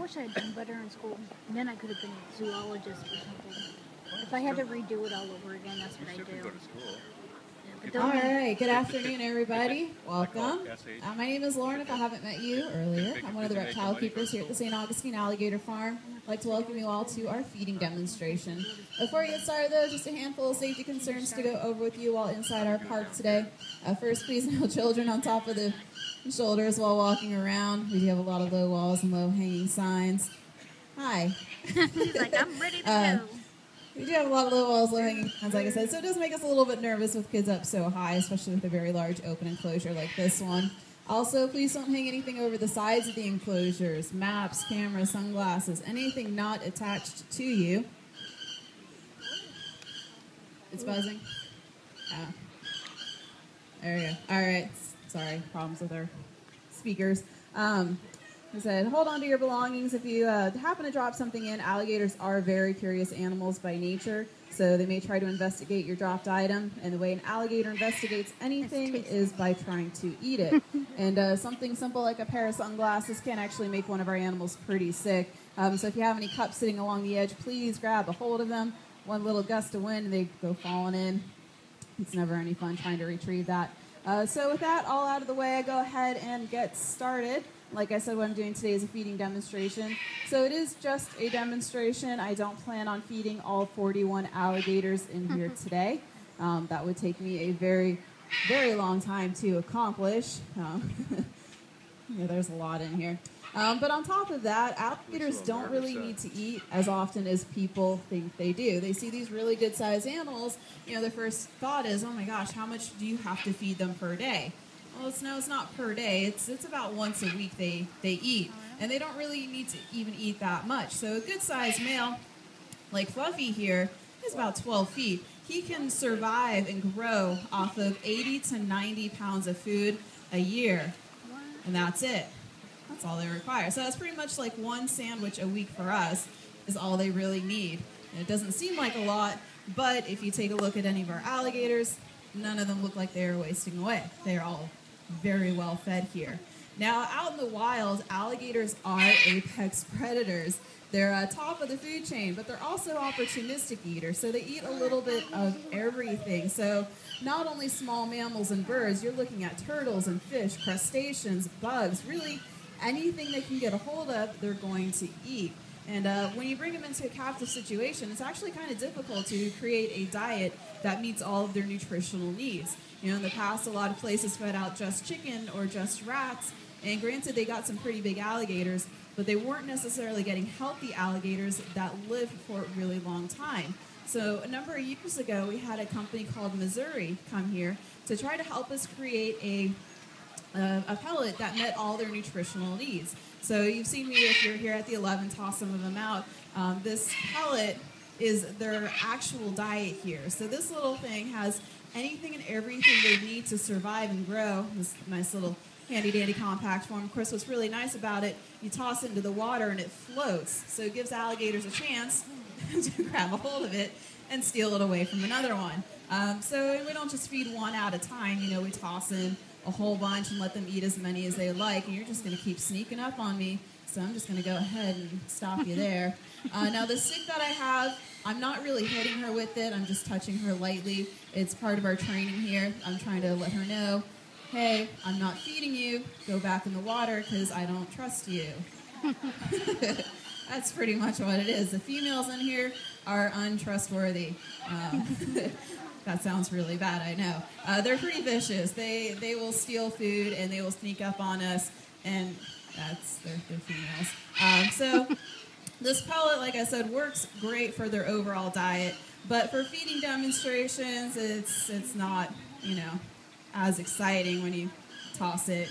wish I had done better in school. And then I could have been a zoologist or something. If I had to redo it all over again, that's what I'd do. Go to school. All right, good afternoon, everybody. Welcome. My name is Lauren, if I haven't met you earlier. I'm one of the reptile keepers here at the St. Augustine Alligator Farm. I'd like to welcome you all to our feeding demonstration. Before we get started, though, just a handful of safety concerns to go over with you while inside our park today. First, please no children on top of the shoulders while walking around. We do have a lot of low walls and low-hanging signs. Hi. He's like, I'm ready to go. We do have a lot of low walls, low-hanging signs, like I said, so it does make us a little bit nervous with kids up so high, especially with a very large open enclosure like this one. Also, please don't hang anything over the sides of the enclosures, maps, cameras, sunglasses, anything not attached to you. It's buzzing? Oh. There we go. All right. Sorry, problems with our speakers. I said, hold on to your belongings. If you happen to drop something in, alligators are very curious animals by nature, so they may try to investigate your dropped item, and the way an alligator investigates anything is by trying to eat it. And something simple like a pair of sunglasses can actually make one of our animals pretty sick. So if you have any cups sitting along the edge, please grab a hold of them. One little gust of wind, they go falling in. It's never any fun trying to retrieve that. So with that all out of the way, I go ahead and get started. Like I said, what I'm doing today is a feeding demonstration. So it is just a demonstration. I don't plan on feeding all 41 alligators in here today. That would take me a very, very long time to accomplish. There's a lot in here. But on top of that, alligators don't really need to eat as often as people think they do. They see these really good-sized animals. Their first thought is, oh my gosh, how much do you have to feed them per day? Well, it's not per day. It's about once a week they eat. And they don't really need to even eat that much. So a good-sized male, like Fluffy here, is about 12 feet. He can survive and grow off of 80 to 90 pounds of food a year. And that's it. That's all they require. So that's pretty much like one sandwich a week for us is all they really need. And it doesn't seem like a lot, but if you take a look at any of our alligators, none of them look like they're wasting away. They're all very well fed here. Now, out in the wild, alligators are apex predators. They're top of the food chain, but they're also opportunistic eaters, so they eat a little bit of everything. So not only small mammals and birds, you're looking at turtles and fish, crustaceans, bugs, really anything they can get a hold of, they're going to eat. And when you bring them into a captive situation, it's actually kind of difficult to create a diet that meets all of their nutritional needs. In the past, a lot of places fed out just chicken or just rats, and granted, they got some pretty big alligators, but they weren't necessarily getting healthy alligators that lived for a really long time. So a number of years ago, we had a company called Missouri come here to try to help us create a pellet that met all their nutritional needs. So you've seen me, if you're here at the 11, toss some of them out. This pellet is their actual diet here. So this little thing has anything and everything they need to survive and grow. This nice little handy-dandy compact form. Of course, what's really nice about it, you toss it into the water and it floats. So it gives alligators a chance to grab a hold of it and steal it away from another one. So we don't just feed one at a time. We toss in a whole bunch and let them eat as many as they like, and you're just going to keep sneaking up on me, so I'm just going to go ahead and stop you there. Now, the stick that I have, I'm not really hitting her with it. I'm just touching her lightly. It's part of our training here. I'm trying to let her know, hey, I'm not feeding you. Go back in the water because I don't trust you. That's pretty much what it is. The females in here are untrustworthy. That sounds really bad, I know. They're pretty vicious. They will steal food and they will sneak up on us, and they're females. So this pellet, like I said, works great for their overall diet, but for feeding demonstrations, it's not as exciting when you toss it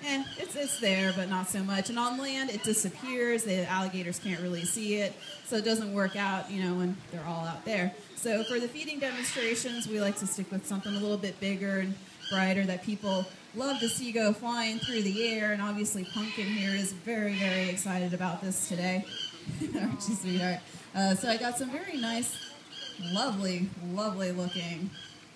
and it's there, but not so much. And on land, it disappears. The alligators can't really see it, so it doesn't work out, when they're all out there. So for the feeding demonstrations, we like to stick with something a little bit bigger and brighter that people love to see go flying through the air. And obviously, Pumpkin here is very, very excited about this today. Aren't you, sweetheart? So I got some very nice, lovely, lovely looking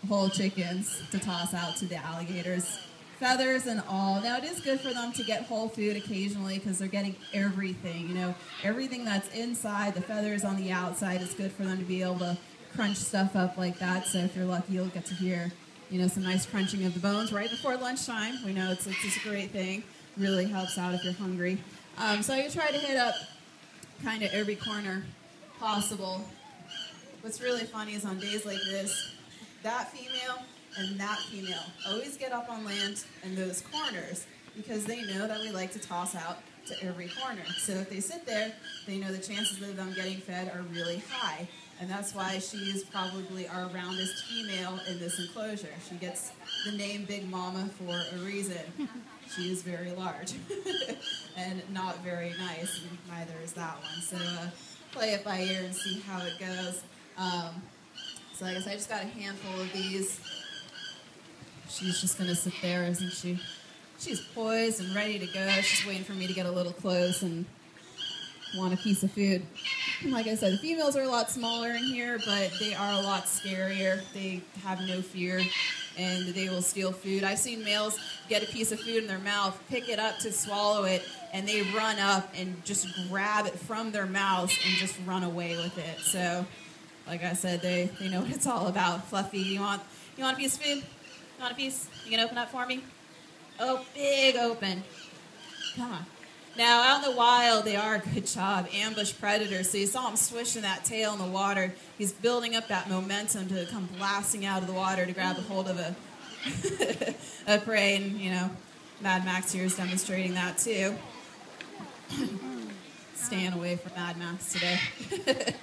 whole chickens to toss out to the alligators feathers and all. Now, it is good for them to get whole food occasionally because they're getting everything, you know, everything that's inside, the feathers on the outside. It's good for them to be able to crunch stuff up like that. So if you're lucky, you'll get to hear, you know, some nice crunching of the bones right before lunchtime. We know it's a great thing. Really helps out if you're hungry. So I try to hit up kind of every corner possible. What's really funny is on days like this, that female and that female always get up on land in those corners because they know that we like to toss out to every corner. So if they sit there, they know the chances of them getting fed are really high. And that's why she is probably our roundest female in this enclosure. She gets the name Big Mama for a reason. She is very large and not very nice, and neither is that one. So play it by ear and see how it goes. So like I said, I just got a handful of these. She's just going to sit there, isn't she? She's poised and ready to go. She's waiting for me to get a little close and want a piece of food. And like I said, the females are a lot smaller in here, but they are a lot scarier. They have no fear, and they will steal food. I've seen males get a piece of food in their mouth, pick it up to swallow it, and they run up and just grab it from their mouths and just run away with it. So, like I said, they know what it's all about. Fluffy, you want a piece of food? You want a piece? You can open up for me? Oh, big open. Come on. Now, out in the wild, they are a good job. Ambush predators. So you saw him swishing that tail in the water. He's building up that momentum to come blasting out of the water to grab a hold of a prey. And, you know, Mad Max here is demonstrating that too. Staying away from Mad Max today.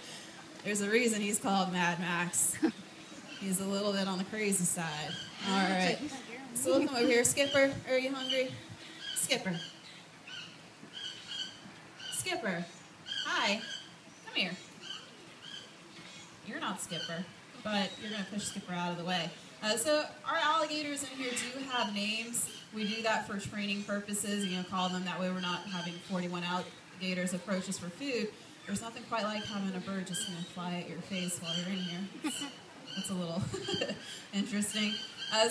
There's a reason he's called Mad Max. He's a little bit on the crazy side. All right. So we'll come over here. Skipper, are you hungry? Skipper. Skipper. Hi. Come here. You're not Skipper, but you're going to push Skipper out of the way. So our alligators in here do have names. We do that for training purposes, you know, call them. That way we're not having 41 alligators approach us for food. There's nothing quite like having a bird just going to fly at your face while you're in here. That's a little interesting.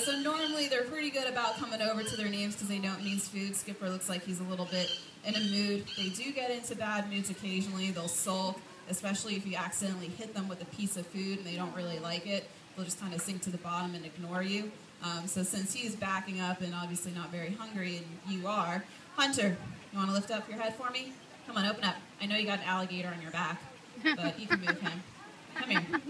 So normally they're pretty good about coming over to their names because they don't need food. Skipper looks like he's a little bit in a mood. They do get into bad moods occasionally. They'll sulk, especially if you accidentally hit them with a piece of food and they don't really like it. They'll just kind of sink to the bottom and ignore you. So since he's backing up and obviously not very hungry, and you are, Hunter, you want to lift up your head for me? Come on, open up. I know you got an alligator on your back, but you can move him. Come here.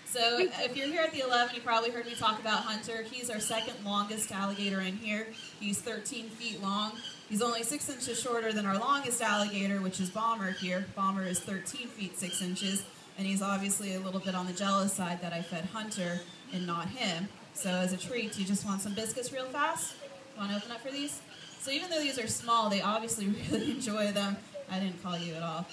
So if you're here at the 11, you probably heard me talk about Hunter. He's our second longest alligator in here. He's 13 feet long. He's only 6 inches shorter than our longest alligator, which is Bomber here. Bomber is 13 feet 6 inches, and he's obviously a little bit on the jealous side that I fed Hunter and not him. So as a treat, you just want some biscuits real fast? Want to open up for these? So even though these are small, they obviously really enjoy them. I didn't call you at all.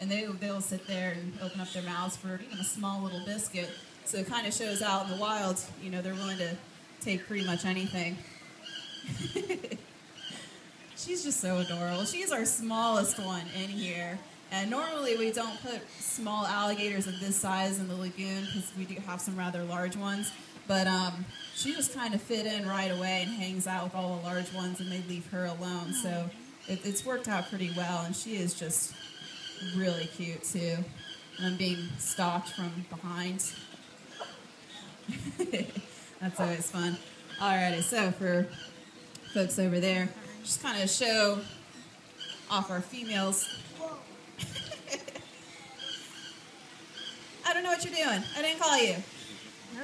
And they'll sit there and open up their mouths for even a small little biscuit. So it kind of shows out in the wild, you know, they're willing to take pretty much anything. She's just so adorable. She's our smallest one in here. And normally we don't put small alligators of this size in the lagoon because we do have some rather large ones. But she just kind of fit in right away and hangs out with all the large ones, and they leave her alone. So it's worked out pretty well, and she is just really cute too. And I'm being stalked from behind. That's always fun. Alrighty, so for folks over there, just kind of show off our females. I don't know what you're doing. I didn't call you. No.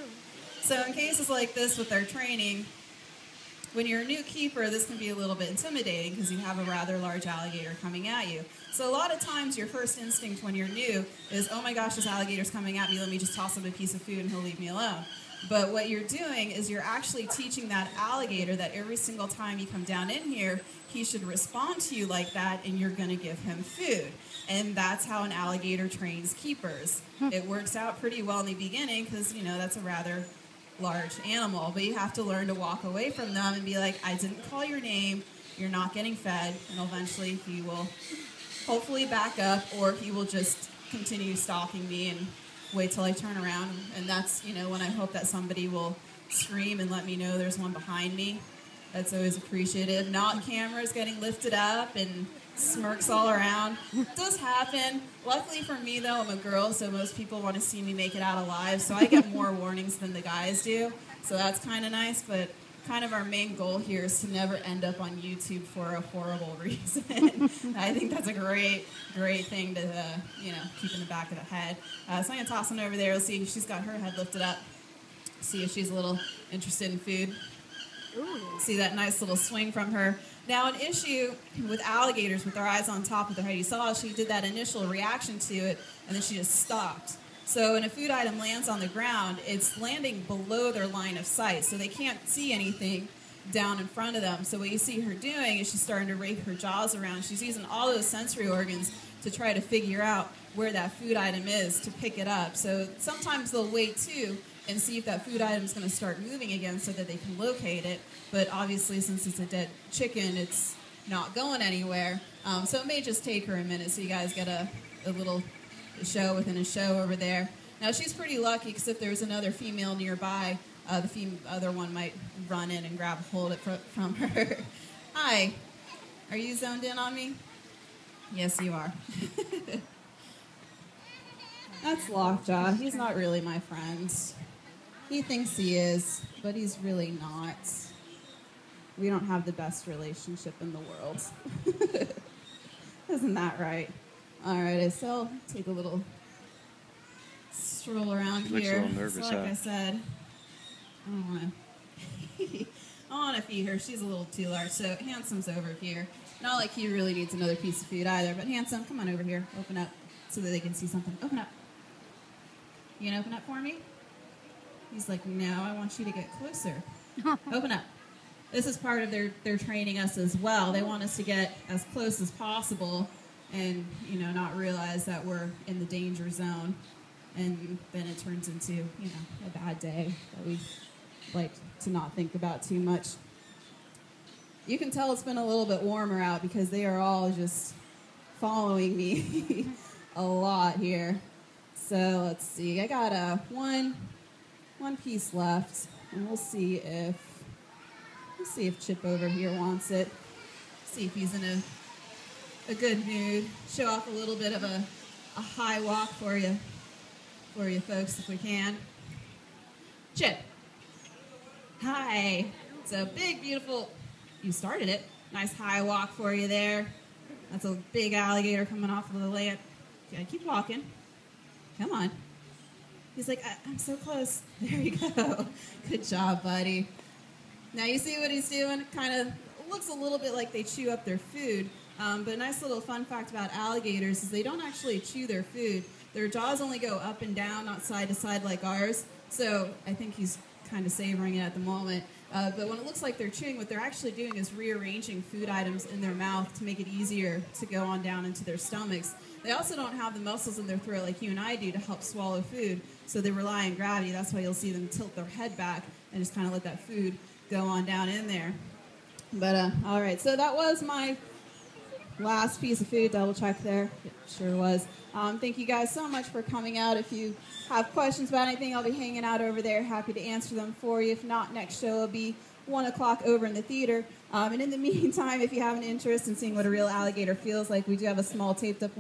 So in cases like this with our training, when you're a new keeper, this can be a little bit intimidating because you have a rather large alligator coming at you. So a lot of times your first instinct when you're new is, oh my gosh, this alligator's coming at me, let me just toss him a piece of food and he'll leave me alone. But what you're doing is you're actually teaching that alligator that every single time you come down in here, he should respond to you like that and you're going to give him food. And that's how an alligator trains keepers. It works out pretty well in the beginning because, you know, that's a rather large animal, but you have to learn to walk away from them and be like, I didn't call your name, you're not getting fed, and eventually he will hopefully back up, or he will just continue stalking me and wait till I turn around. And that's, you know, when I hope that somebody will scream and let me know there's one behind me. That's always appreciative. Not cameras getting lifted up and smirks all around. It does happen. Luckily for me, though, I'm a girl, so most people want to see me make it out alive, so I get more warnings than the guys do, so that's kind of nice, but kind of our main goal here is to never end up on YouTube for a horrible reason. I think that's a great thing to, keep in the back of the head. So I'm going to toss one over there. Let's see if she's got her head lifted up. See if she's a little interested in food. Ooh. See that nice little swing from her. Now, an issue with alligators with their eyes on top of their head, you saw she did that initial reaction to it, and then she just stopped. So when a food item lands on the ground, it's landing below their line of sight, so they can't see anything down in front of them. So what you see her doing is she's starting to rake her jaws around. She's using all those sensory organs to try to figure out where that food item is to pick it up. So sometimes they'll wait, too, and see if that food item is going to start moving again so that they can locate it. But obviously, since it's a dead chicken, it's not going anywhere. So it may just take her a minute so you guys get a little show within a show over there. Now, she's pretty lucky because if there's another female nearby, the other one might run in and grab hold of it from her. Hi. Are you zoned in on me? Yes, you are. That's Lockjaw. He's not really my friend. He thinks he is, but he's really not. We don't have the best relationship in the world. Isn't that right? All right, so I'll take a little stroll around Looks here. a little nervous, so like I said, I want to feed her. She's a little too large, so Handsome's over here. Not like he really needs another piece of food either, but Handsome, come on over here. Open up so that they can see something. Open up. You gonna open up for me? He's like, no, I want you to get closer. Open up. This is part of their training us as well. They want us to get as close as possible and, not realize that we're in the danger zone. And then it turns into, a bad day that we like to not think about too much. You can tell it's been a little bit warmer out because they are all just following me a lot here. So let's see. I got one piece left, and we'll see if Chip over here wants it. See if he's in a good mood. Show off a little bit of a high walk for you folks if we can. Chip. Hi. It's a big, beautiful. You started it. Nice high walk for you there. That's a big alligator coming off of the land. You gotta keep walking. Come on. He's like, I'm so close. There you go. Good job, buddy. Now you see what he's doing? Kind of looks a little bit like they chew up their food. But a nice little fun fact about alligators is they don't actually chew their food. Their jaws only go up and down, not side to side like ours. So I think he's kind of savoring it at the moment. But when it looks like they're chewing, what they're actually doing is rearranging food items in their mouth to make it easier to go on down into their stomachs. They also don't have the muscles in their throat like you and I do to help swallow food, so they rely on gravity. That's why you'll see them tilt their head back and just kind of let that food go on down in there. But, all right, so that was my last piece of food. Double check there. It sure was. Thank you guys so much for coming out. If you have questions about anything, I'll be hanging out over there. Happy to answer them for you. If not, next show will be 1 o'clock over in the theater. And in the meantime, if you have an interest in seeing what a real alligator feels like, we do have a small taped up